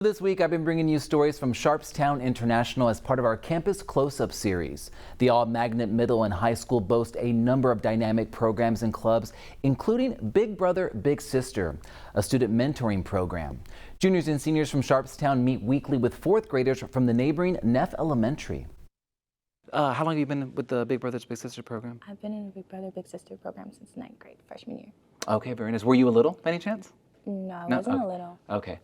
This week, I've been bringing you stories from Sharpstown International as part of our Campus Closeup series. The all-magnet middle and high school boast a number of dynamic programs and clubs, including Big Brother, Big Sister, a student mentoring program. Juniors and seniors from Sharpstown meet weekly with fourth graders from the neighboring Neff Elementary. How long have you been with the Big Brothers, Big Sister program? I've been in a Big Brother, Big Sister program since 9th grade, freshman year. Okay, very nice. Were you a little, by any chance? No, I No? wasn't Okay. a little. Okay.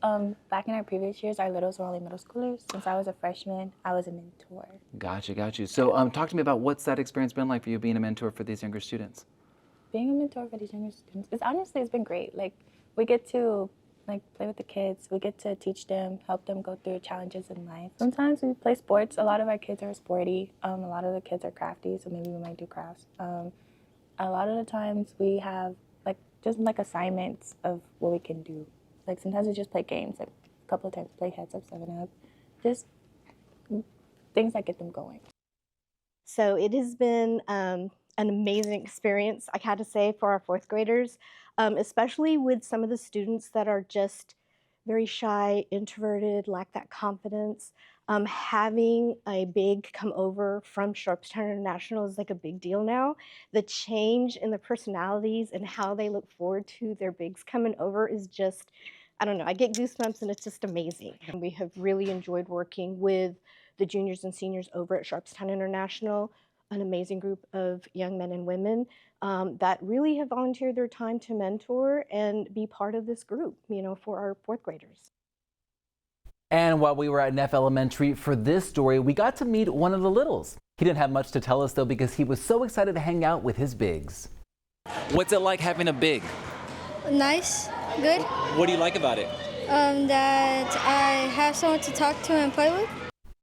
Back in our previous years, our littles were only middle schoolers. Since I was a freshman, I was a mentor. Got you. So talk to me about what's that experience been like for you being a mentor for these younger students? Being a mentor for these younger students, it's been great. Like, we get to play with the kids. We get to teach them, help them go through challenges in life. Sometimes we play sports. A lot of our kids are sporty. A lot of the kids are crafty, so maybe we might do crafts. A lot of the times we have just assignments of what we can do. Like sometimes we just play games. Like a couple of times we play Heads Up, 7 Up. Just things that get them going. So it has been an amazing experience, I had to say, for our fourth graders, especially with some of the students that are just very shy, introverted, lack that confidence. Having a big come over from Sharpstown International is like a big deal now. The change in the personalities and how they look forward to their bigs coming over is just, I don't know, I get goosebumps and it's just amazing. And we have really enjoyed working with the juniors and seniors over at Sharpstown International, an amazing group of young men and women that really have volunteered their time to mentor and be part of this group, for our fourth graders. And while we were at Neff Elementary for this story, we got to meet one of the littles. He didn't have much to tell us though because he was so excited to hang out with his bigs. What's it like having a big? Nice, good. What do you like about it? That I have someone to talk to and play with.